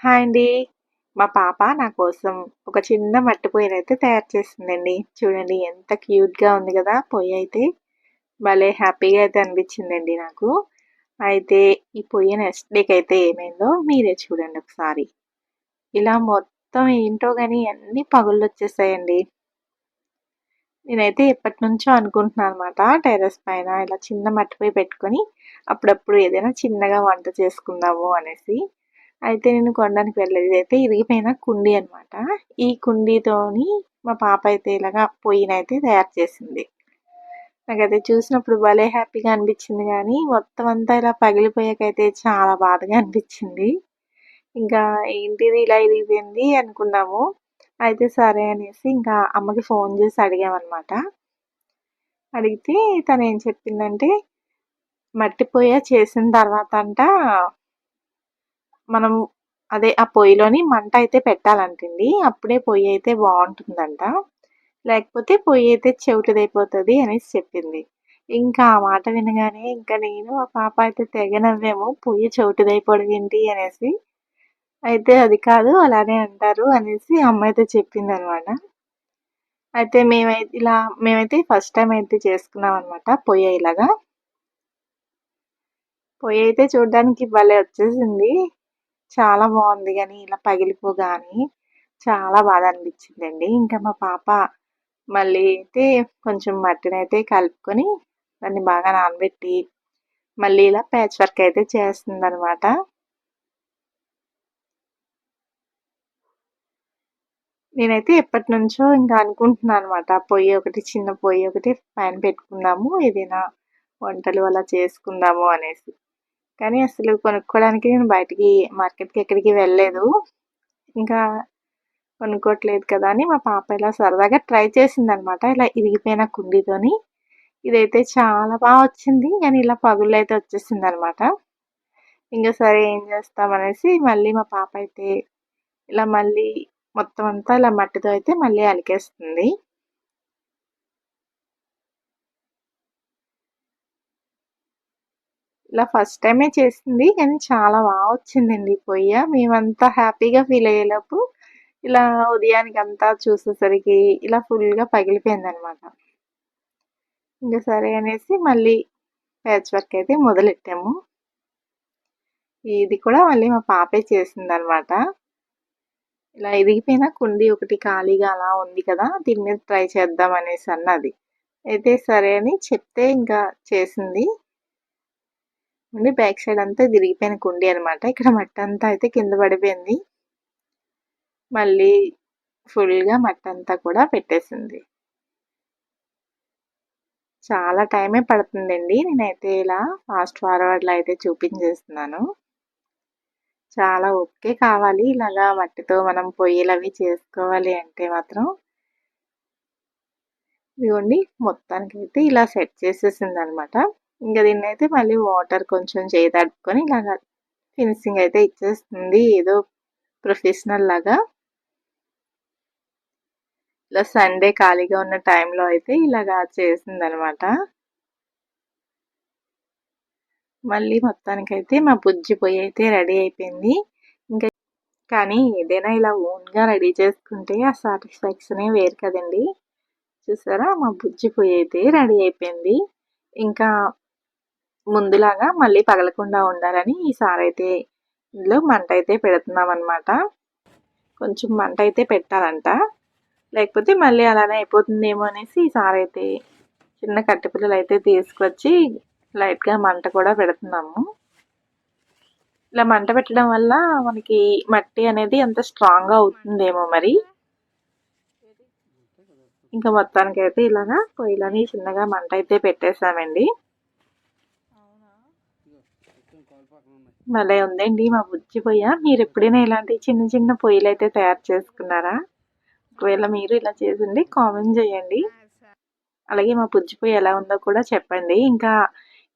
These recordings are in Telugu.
హాయ్ అండి. మా పాప నా కోసం ఒక చిన్న మట్టి పొయ్యినైతే తయారు చేసిందండి. చూడండి ఎంత క్యూట్‌గా ఉంది గదా! పొయ్యయితే. భలే హ్యాపీగా అయితే అనిపించిందండి నాకు. అయితే ఈ పొయ్యి నెక్స్ట్ డేకైతే ఏమైందో మీరే చూడండి ఒకసారి. ఇలా మొత్తం ఏంటో గాని అన్నీ పగుళ్ళొచ్చేసాయండి. నేనైతే ఎప్పటినుంచో అనుకుంటున్నాననమాట. టెర్రస్ పైన ఇలా చిన్న మట్టి పొయ్యి పెట్టుకొని అప్పుడప్పుడు ఏదైనా చిన్నగా వంట చేసుకుందాము అనేసి. అయితే నేను కొనడానికి వెళ్ళలేదు. ఇదైతే ఇరిగిపోయిన కుండీ అనమాట. ఈ కుండీతోని మా పాప అయితే ఇలాగా పొయ్యినైతే తయారు చేసింది. నాకది చూసినప్పుడు భలే హ్యాపీగా అనిపించింది గానీ, మొత్తం అంతా ఇలా పగిలిపోయాకైతే చాలా బాధగా అనిపించింది. ఇంకా ఏంటిది ఇలా ఇరిగిపోయింది అనుకున్నాము. అయితే సరే అనేసి ఇంకా అమ్మకి ఫోన్ చేసి అడిగామనమాట. అడిగితే తనేం చెప్పిందంటే, మట్టి పొయ్య చేసిన తర్వాతంట మనం ఆ పొయ్యిలోని మంట అయితే పెట్టాలంటండి. అప్పుడే పొయ్యయితే బావుంటుందంట. లేకపోతే పొయ్యయితే చెవిటిదైపోతది అనేసి చెప్పింది. ఇంకా ఆ మాట వినగానే ఇంక నేను, మా పాప అయితే తెగ నవ్వాము. పొయ్యి చెవిటిదైపోవడం ఏంటి అనేసి. అయితే అది కాదు అలానే అంటారు అనేసి అమ్మ అయితే చెప్పిందనమాట. అయితే మేమైతే ఫస్ట్ టైమ్ అయితే చేసుకున్నామనమాట పొయ్య ఇలాగా. పొయ్యయితే చూడ్డానికి భలే వచ్చేసింది. చాలా బావుంది గానీ, ఇలా పగిలిపోగానే చాలా బాధ అనిపించిందండి. ఇంకా మా పాప మళ్ళీ అయితే కొంచెం మట్టినైతే కలుపుకొని దాన్ని బాగా నానబెట్టి, మళ్ళీ ఇలా ప్యాచ్ వర్క్ అయితే చేస్తుందనమాట. నేనైతే ఎప్పటినుంచో ఇంకా అనుకుంటున్నాను అనమాట. చిన్న పొయ్యి ఒకటి పైన పెట్టుకుందాము. ఏదైనా వంటలు అలా చేసుకుందాము అనేసి. కానీ అసలు కొనుక్కోవడానికి నేను బయటికి మార్కెట్‌కి ఎక్కడికి వెళ్ళలేదు. ఇంకా కొనుక్కోవట్లేదు కదా అని మా పాప ఇలా సరదాగా ట్రై చేసిందనమాట. ఇలా ఇరిగిపోయిన కుండీతోని. ఇదైతే చాలా వచ్చింది. కానీ ఇలా పగుళ్ళైతే వచ్చేసిందనమాట. ఇంక సరే ఏం చేస్తామనేసి మళ్ళీ మా పాప అయితే ఇలా మళ్ళీ మొత్తం అంతా ఇలా మట్టితో అయితే మళ్ళీ అలికేస్తుంది. ఇలా ఫస్ట్ టైమే చేసింది. కానీ చాలా వచ్చిందండి పొయ్య. మేమంతా హ్యాపీగా ఫీల్ అయ్యేలోపు ఇలా ఉదయానికంతా చూసేసరికి ఇలా ఫుల్‌గా పగిలిపోయిందనమాట. ఇంక సరే అనేసి మళ్ళీ ప్యాచ్ వర్క్ అయితే మొదలెట్టాము. ఇది కూడా మళ్ళీ మా పాపే చేసిందనమాట. ఇలా ఇరిగిపోయిన కుండీ ఒకటి ఖాళీగా అలా ఉంది కదా! దీని మీద ట్రై చేద్దాం అనేసి అన్నది. అయితే సరే అని చెప్తే ఇంకా చేసింది. ఓన్లీ బ్యాక్ సైడ్ అంతా ఇది ఇరిగిపోయిన కుండీ అనమాట. ఇక్కడ మట్టంతా అయితే కింద పడిపోయింది. మళ్ళీ ఫుల్‌గా మట్టంతా కూడా పెట్టేసింది. చాలా టైమే పడుతుందండి. నేనైతే ఇలా ఫాస్ట్ ఫార్వర్డ్‌లో అయితే చూపించేస్తున్నాను. చాలా ఓపికే కావాలి. ఇలాగా మట్టితో మనం పొయ్యిలవి చేసుకోవాలి అంటే మాత్రం. ఇదిగోండి మొత్తానికైతే ఇలా సెట్ చేసేసిందనమాట. ఇంక దీన్నైతే మళ్ళీ వాటర్ కొంచెం చేయి తడుపుకొని ఇలాగా ఫినిషింగ్ అయితే ఇచ్చేస్తుంది. ఏదో ప్రొఫెషనల్ లాగా. ఇలా సండే ఖాళీగా ఉన్న టైంలో అయితే ఇలాగా చేసిందనమాట. మళ్ళీ మొత్తానికైతే మా బుజ్జి పొయ్యి అయితే రెడీ అయిపోయింది. ఇంకా కానీ ఏదైనా ఇలా ఓన్‌గా రెడీ చేసుకుంటే ఆ సాటిస్ఫాక్షనే వేరు కదండీ! చూసారా మా బుజ్జి పొయ్యి అయితే రెడీ అయిపోయింది. ఇంకా ముందులాగా మళ్ళీ పగలకుండా ఉండాలని ఈసారైతే ఇందులో మంటైతే పెడుతున్నామనమాట. కొంచెం మంటైతే పెట్టాలంట. లేకపోతే మళ్ళీ అలానే అయిపోతుందేమో అనేసి ఈసారైతే చిన్న కట్టెపుల్లలైతే తీసుకొచ్చి లైట్‌గా మంట కూడా పెడుతున్నాము. ఇలా మంట పెట్టడం వల్ల మనకి మట్టి అనేది అంత స్ట్రాంగ్‌గా అవుతుందేమో మరి. ఇంకా మొత్తానికైతే ఇలాగా పొయ్యిలోని చిన్నగా మంటైతే పెట్టేసామండి. భలే ఉందండి మా బుజ్జి పొయ్య. మీరెప్పుడైనా ఇలాంటి చిన్న చిన్న పొయ్యిలైతే తయారు చేసుకున్నారా? ఒకవేళ మీరు ఇలా చేసుంటే కామెంట్ చేయండి. అలాగే మా బుజ్జి పొయ్యి ఎలా ఉందో కూడా చెప్పండి. ఇంకా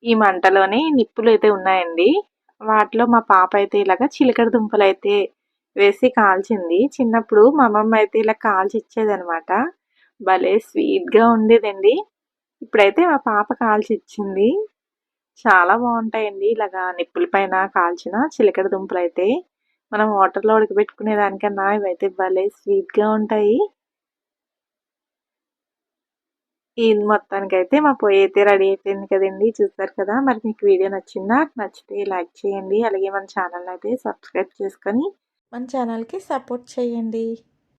ఈ మంటలోనే నిప్పులైతే ఉన్నాయండి. వాటిలో మా పాప అయితే ఇలాగ చిలకడ దుంపలైతే వేసి కాల్చింది. చిన్నప్పుడు మా అమ్మమ్మ అయితే ఇలా కాల్చి ఇచ్చేదనమాట. భలే స్వీట్‌గా ఉండేదండి. ఇప్పుడైతే మా పాప కాల్చి ఇచ్చింది. చాలా బావుంటాయండి ఇలాగా నిప్పుల పైన కాల్చిన చిలకడ దుంపలైతే. మనం వాటర్‌లో ఉడకబెట్టుకునే దానికన్నా ఇవైతే భలే స్వీట్‌గా ఉంటాయి. ఇది మొత్తానికైతే మా పొయ్యయితే రెడీ అయిపోయింది కదండీ! చూసారు కదా! మరి మీకు వీడియో నచ్చిందా? నచ్చితే లైక్ చేయండి. అలాగే మన ఛానల్‌ని అయితే సబ్స్క్రైబ్ చేసుకొని మన ఛానల్‌కి సపోర్ట్ చేయండి.